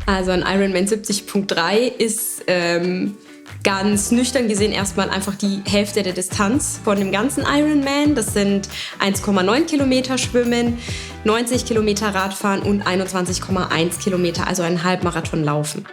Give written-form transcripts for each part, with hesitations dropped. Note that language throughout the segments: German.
Also ein Ironman 70.3 ist ganz nüchtern gesehen erstmal einfach die Hälfte der Distanz von dem ganzen Ironman. Das sind 1,9 Kilometer Schwimmen, 90 Kilometer Radfahren und 21,1 Kilometer, also ein Halbmarathon laufen.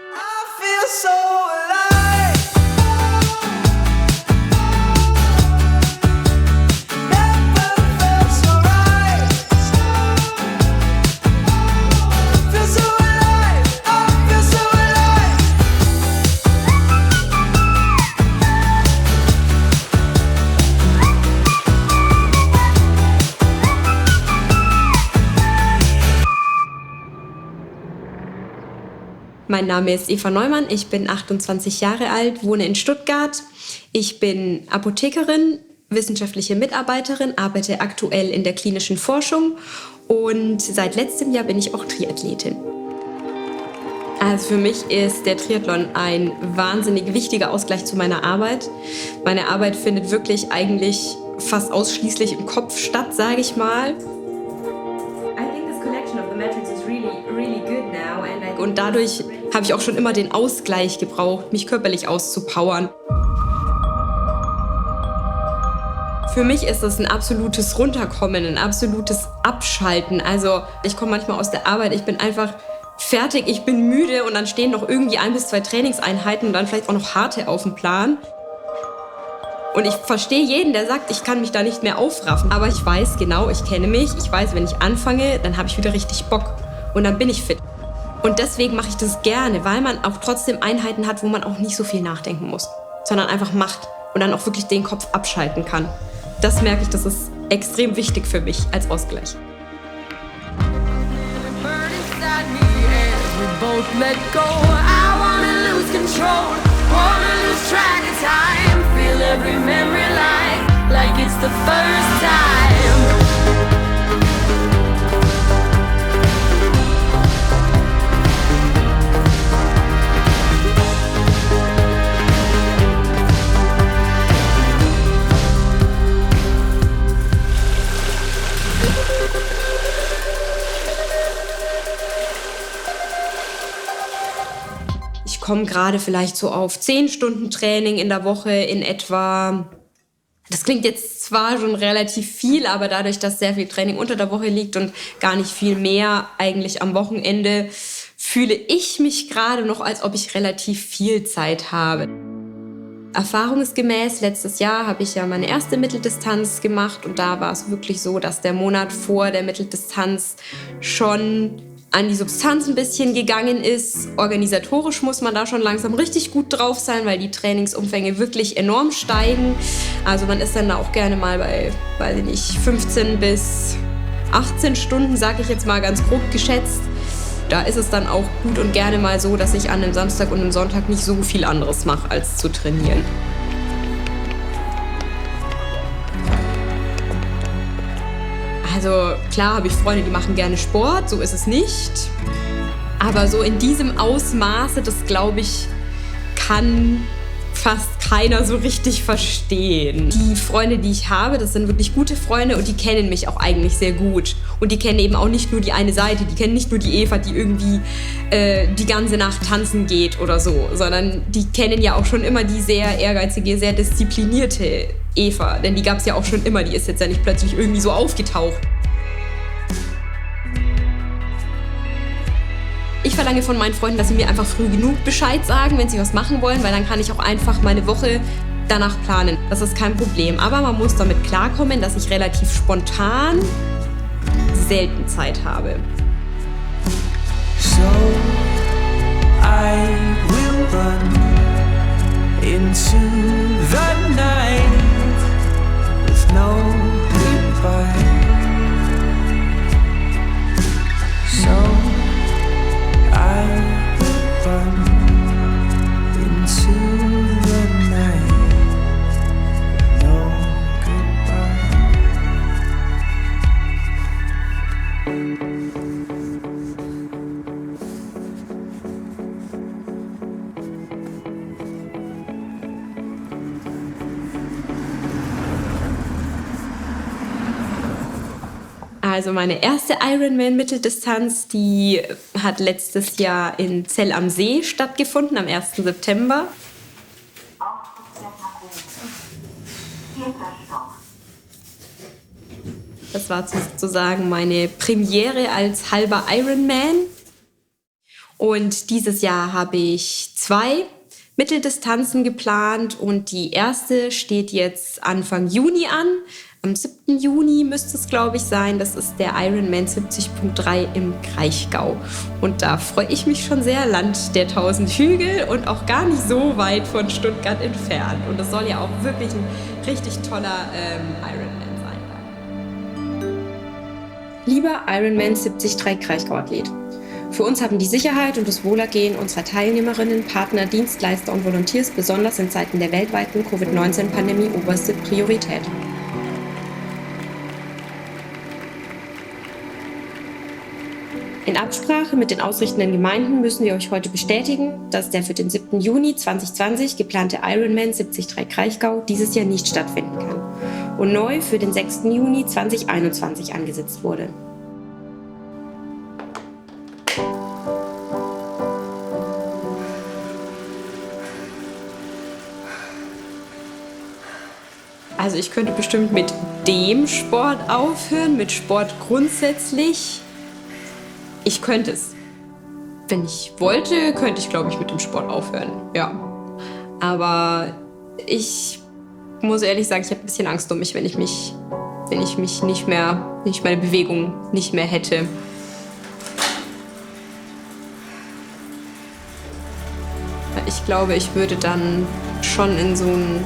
Mein Name ist Eva Neumann, ich bin 28 Jahre alt, wohne in Stuttgart. Ich bin Apothekerin, wissenschaftliche Mitarbeiterin, arbeite aktuell in der klinischen Forschung und seit letztem Jahr bin ich auch Triathletin. Also für mich ist der Triathlon ein wahnsinnig wichtiger Ausgleich zu meiner Arbeit. Meine Arbeit findet wirklich eigentlich fast ausschließlich im Kopf statt, sage ich mal. Und dadurch habe ich auch schon immer den Ausgleich gebraucht, mich körperlich auszupowern. Für mich ist es ein absolutes Runterkommen, ein absolutes Abschalten. Also ich komme manchmal aus der Arbeit, ich bin einfach fertig, ich bin müde und dann stehen noch irgendwie 1 bis 2 Trainingseinheiten und dann vielleicht auch noch harte auf dem Plan. Und ich verstehe jeden, der sagt, ich kann mich da nicht mehr aufraffen. Aber ich weiß genau, ich kenne mich, ich weiß, wenn ich anfange, dann habe ich wieder richtig Bock und dann bin ich fit. Und deswegen mache ich das gerne, weil man auch trotzdem Einheiten hat, wo man auch nicht so viel nachdenken muss, sondern einfach macht und dann auch wirklich den Kopf abschalten kann. Das merke ich, das ist extrem wichtig für mich als Ausgleich. Ich komme gerade vielleicht so auf 10 Stunden Training in der Woche in etwa. Das klingt jetzt zwar schon relativ viel, aber dadurch, dass sehr viel Training unter der Woche liegt und gar nicht viel mehr eigentlich am Wochenende, fühle ich mich gerade noch, als ob ich relativ viel Zeit habe. Erfahrungsgemäß, letztes Jahr habe ich ja meine erste Mitteldistanz gemacht und da war es wirklich so, dass der Monat vor der Mitteldistanz schon an die Substanz ein bisschen gegangen ist. Organisatorisch muss man da schon langsam richtig gut drauf sein, weil die Trainingsumfänge wirklich enorm steigen. Also man ist dann da auch gerne mal bei, weiß ich nicht, 15 bis 18 Stunden, sage ich jetzt mal ganz grob geschätzt. Da ist es dann auch gut und gerne mal so, dass ich an einem Samstag und einem Sonntag nicht so viel anderes mache, als zu trainieren. Also klar habe ich Freunde, die machen gerne Sport, so ist es nicht. Aber so in diesem Ausmaße, das glaube ich, kann fast keiner so richtig verstehen. Die Freunde, die ich habe, das sind wirklich gute Freunde und die kennen mich auch eigentlich sehr gut. Und die kennen eben auch nicht nur die eine Seite, die kennen nicht nur die Eva, die irgendwie die ganze Nacht tanzen geht oder so, sondern die kennen ja auch schon immer die sehr ehrgeizige, sehr disziplinierte Eva. Denn die gab es ja auch schon immer, die ist jetzt ja nicht plötzlich irgendwie so aufgetaucht. Ich verlange von meinen Freunden, dass sie mir einfach früh genug Bescheid sagen, wenn sie was machen wollen, weil dann kann ich auch einfach meine Woche danach planen. Das ist kein Problem. Aber man muss damit klarkommen, dass ich relativ spontan selten Zeit habe. So I will run into the night with no goodbye. So I will run into the night with no goodbye. Also meine erste Ironman-Mitteldistanz, die hat letztes Jahr in Zell am See stattgefunden, am 1. September. Das war sozusagen meine Premiere als halber Ironman. Und dieses Jahr habe ich 2 Mitteldistanzen geplant und die erste steht jetzt Anfang Juni an. Am 7. Juni müsste es, glaube ich, sein. Das ist der Ironman 70.3 im Kraichgau. Und da freue ich mich schon sehr. Land der 1000 Hügel und auch gar nicht so weit von Stuttgart entfernt. Und das soll ja auch wirklich ein richtig toller Ironman sein. Lieber Ironman 70.3 Kraichgau-Athlet. Für uns haben die Sicherheit und das Wohlergehen unserer Teilnehmerinnen, Partner, Dienstleister und Volunteers besonders in Zeiten der weltweiten Covid-19-Pandemie oberste Priorität. In Absprache mit den ausrichtenden Gemeinden müssen wir euch heute bestätigen, dass der für den 7. Juni 2020 geplante Ironman 70.3 Kraichgau dieses Jahr nicht stattfinden kann und neu für den 6. Juni 2021 angesetzt wurde. Also ich könnte bestimmt mit dem Sport aufhören, mit Sport grundsätzlich. Ich könnte es. Wenn ich wollte, könnte ich, glaube ich, mit dem Sport aufhören. Ja. Aber ich muss ehrlich sagen, ich habe ein bisschen Angst um mich, wenn ich mich nicht mehr, wenn ich meine Bewegung nicht mehr hätte. Ich glaube, ich würde dann schon in so eine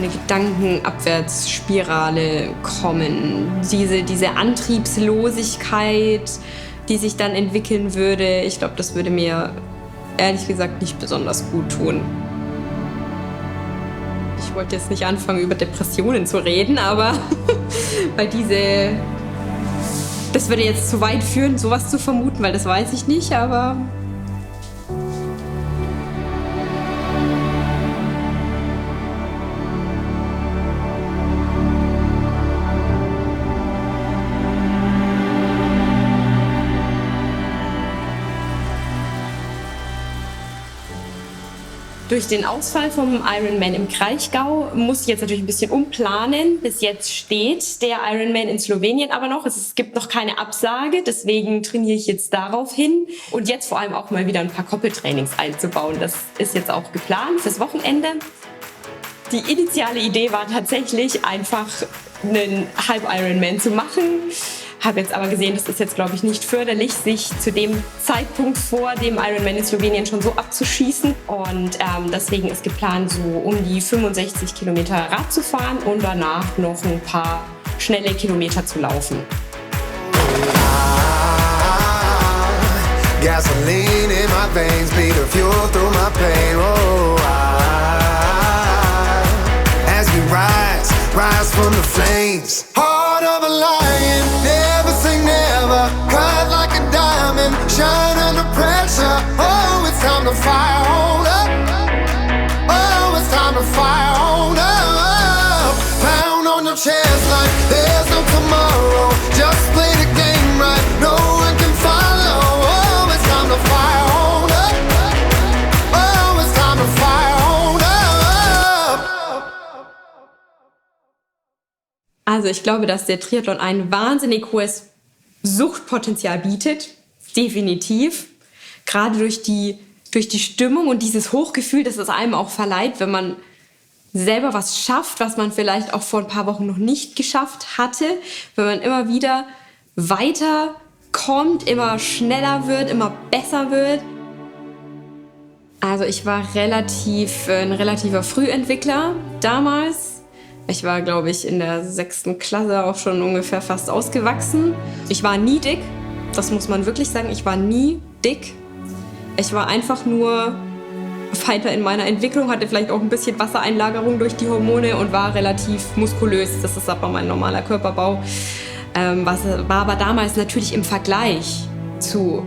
Gedankenabwärtsspirale kommen. Diese Antriebslosigkeit, die sich dann entwickeln würde, ich glaube, das würde mir ehrlich gesagt nicht besonders gut tun. Ich wollte jetzt nicht anfangen, über Depressionen zu reden, aber weil das würde jetzt zu weit führen, sowas zu vermuten, weil das weiß ich nicht, aber durch den Ausfall vom Ironman im Kraichgau muss ich jetzt natürlich ein bisschen umplanen. Bis jetzt steht der Ironman in Slowenien aber noch. Es gibt noch keine Absage, deswegen trainiere ich jetzt darauf hin. Und jetzt vor allem auch mal wieder ein paar Koppeltrainings einzubauen. Das ist jetzt auch geplant fürs Wochenende. Die initiale Idee war tatsächlich einfach einen Halb-Ironman zu machen. Habe jetzt aber gesehen, das ist jetzt, glaube ich, nicht förderlich, sich zu dem Zeitpunkt vor dem Ironman in Slowenien schon so abzuschießen. Und deswegen ist geplant, so um die 65 Kilometer Rad zu fahren und danach noch ein paar schnelle Kilometer zu laufen. Gasoline in my veins, be the fuel through my pain. Oh, as we rise from the flames. Heart of a lion, never say never. Cut like a diamond, shine under pressure. Oh, it's time to fire on up. Oh, it's time to fire on up. Pound on your chest like there's no tomorrow. Just play the game right, no one can follow. Oh, it's time to fire on up. Oh, it's time to fire on up. Also ich glaube, dass der Triathlon ein wahnsinnig hohes Suchtpotenzial bietet. Definitiv. Gerade durch die Stimmung und dieses Hochgefühl, das es einem auch verleiht, wenn man selber was schafft, was man vielleicht auch vor ein paar Wochen noch nicht geschafft hatte. Wenn man immer wieder weiterkommt, immer schneller wird, immer besser wird. Also ich war ein relativer Frühentwickler damals. Ich war, glaube ich, in der 6. Klasse auch schon ungefähr fast ausgewachsen. Ich war nie dick, das muss man wirklich sagen. Ich war nie dick. Ich war einfach nur weiter in meiner Entwicklung, hatte vielleicht auch ein bisschen Wassereinlagerung durch die Hormone und war relativ muskulös. Das ist aber mein normaler Körperbau. War aber damals natürlich im Vergleich zu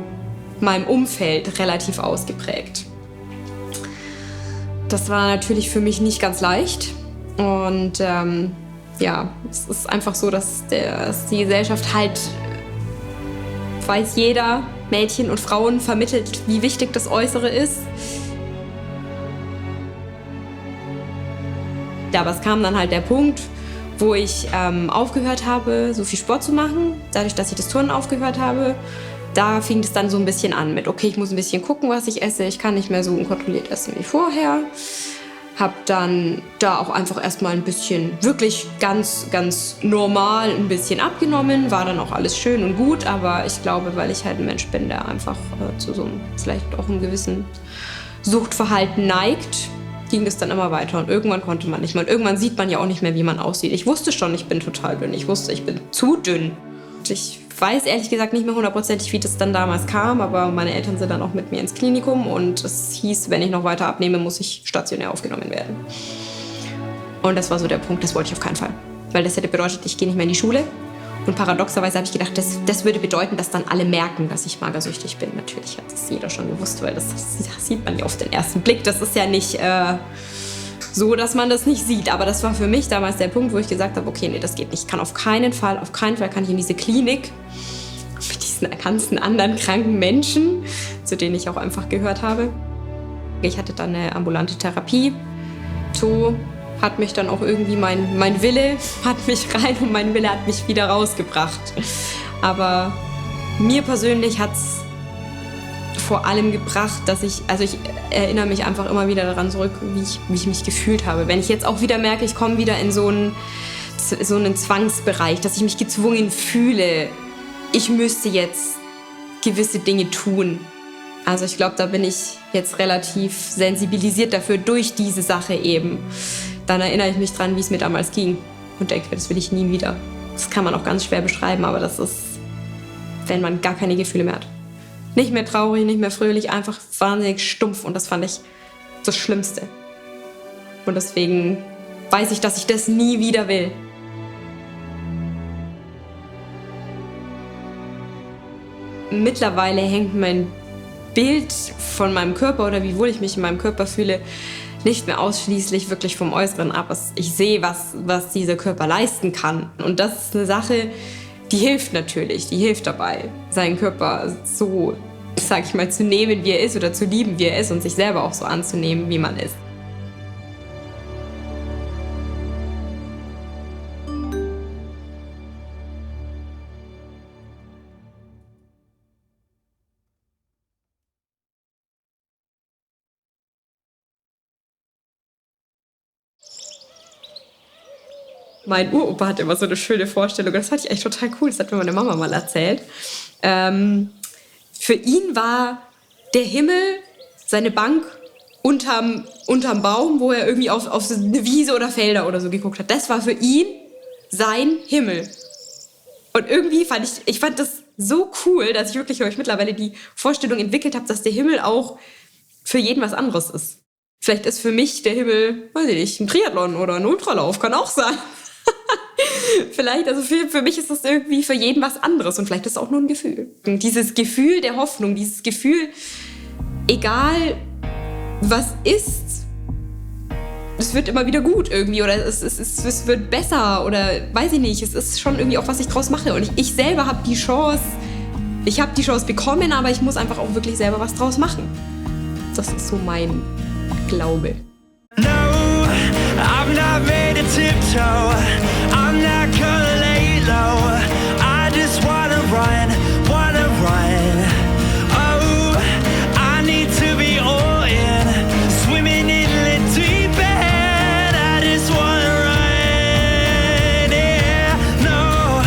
meinem Umfeld relativ ausgeprägt. Das war natürlich für mich nicht ganz leicht. Und ja, es ist einfach so, dass die Gesellschaft halt, weiß jeder, Mädchen und Frauen vermittelt, wie wichtig das Äußere ist. Ja, aber es kam dann halt der Punkt, wo ich aufgehört habe, so viel Sport zu machen. Dadurch, dass ich das Turnen aufgehört habe, da fing es dann so ein bisschen an mit, okay, ich muss ein bisschen gucken, was ich esse. Ich kann nicht mehr so unkontrolliert essen wie vorher. Hab dann da auch einfach erstmal ein bisschen, wirklich ganz, ganz normal ein bisschen abgenommen. War dann auch alles schön und gut, aber ich glaube, weil ich halt ein Mensch bin, der einfach zu so einem, vielleicht auch einem gewissen Suchtverhalten neigt, ging das dann immer weiter und irgendwann konnte man nicht mehr. Und irgendwann sieht man ja auch nicht mehr, wie man aussieht. Ich wusste schon, ich bin total dünn. Ich wusste, ich bin zu dünn. Und ich weiß ehrlich gesagt nicht mehr hundertprozentig, wie das dann damals kam, aber meine Eltern sind dann auch mit mir ins Klinikum und es hieß, wenn ich noch weiter abnehme, muss ich stationär aufgenommen werden. Und das war so der Punkt, das wollte ich auf keinen Fall. Weil das hätte bedeutet, ich gehe nicht mehr in die Schule. Und paradoxerweise habe ich gedacht, das würde bedeuten, dass dann alle merken, dass ich magersüchtig bin. Natürlich hat das jeder schon gewusst, weil das sieht man ja auf den ersten Blick. Das ist ja nicht so, dass man das nicht sieht. Aber das war für mich damals der Punkt, wo ich gesagt habe, okay, nee, das geht nicht. Ich kann auf keinen Fall kann ich in diese Klinik mit diesen ganzen anderen kranken Menschen, zu denen ich auch einfach gehört habe. Ich hatte dann eine ambulante Therapie. So hat mich dann auch irgendwie mein Wille hat mich rein und mein Wille hat mich wieder rausgebracht. Aber mir persönlich hat es vor allem gebracht, dass ich erinnere mich einfach immer wieder daran zurück, wie ich mich gefühlt habe. Wenn ich jetzt auch wieder merke, ich komme wieder in so einen Zwangsbereich, dass ich mich gezwungen fühle, ich müsste jetzt gewisse Dinge tun. Also ich glaube, da bin ich jetzt relativ sensibilisiert dafür durch diese Sache eben. Dann erinnere ich mich dran, wie es mir damals ging und denke, das will ich nie wieder. Das kann man auch ganz schwer beschreiben, aber das ist, wenn man gar keine Gefühle mehr hat. Nicht mehr traurig, nicht mehr fröhlich, einfach wahnsinnig stumpf und das fand ich das Schlimmste. Und deswegen weiß ich, dass ich das nie wieder will. Mittlerweile hängt mein Bild von meinem Körper oder wie wohl ich mich in meinem Körper fühle, nicht mehr ausschließlich wirklich vom Äußeren ab. Ich sehe, was dieser Körper leisten kann. Und das ist eine Sache, die hilft natürlich. Die hilft dabei, seinen Körper so, sag ich mal, zu nehmen, wie er ist oder zu lieben, wie er ist und sich selber auch so anzunehmen, wie man ist. Mein Uropa hatte immer so eine schöne Vorstellung. Das fand ich echt total cool. Das hat mir meine Mama mal erzählt. Für ihn war der Himmel seine Bank unterm Baum, wo er irgendwie auf so eine Wiese oder Felder oder so geguckt hat. Das war für ihn sein Himmel. Und irgendwie fand ich das so cool, dass ich wirklich, glaube ich, mittlerweile die Vorstellung entwickelt habe, dass der Himmel auch für jeden was anderes ist. Vielleicht ist für mich der Himmel, weiß ich nicht, ein Triathlon oder ein Ultralauf, kann auch sein. Vielleicht, also für mich ist das irgendwie für jeden was anderes und vielleicht ist es auch nur ein Gefühl. Und dieses Gefühl der Hoffnung, dieses Gefühl, egal was ist, es wird immer wieder gut irgendwie oder es wird besser oder weiß ich nicht, es ist schon irgendwie auch, was ich draus mache. Und ich selber habe die Chance bekommen, aber ich muss einfach auch wirklich selber was draus machen. Das ist so mein Glaube. No, I'm not made to tiptoe. I'm not gonna lay low. I just wanna run. Oh, I need to be all in. Swimming in the deep end. I just wanna run. Yeah, no,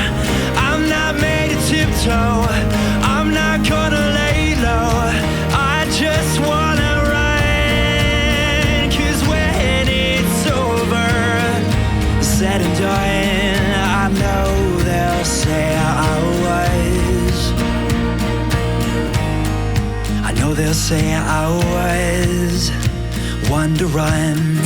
I'm not made to tiptoe. I'm not gonna lay low. I just wanna said and done, I know they'll say I was one to run.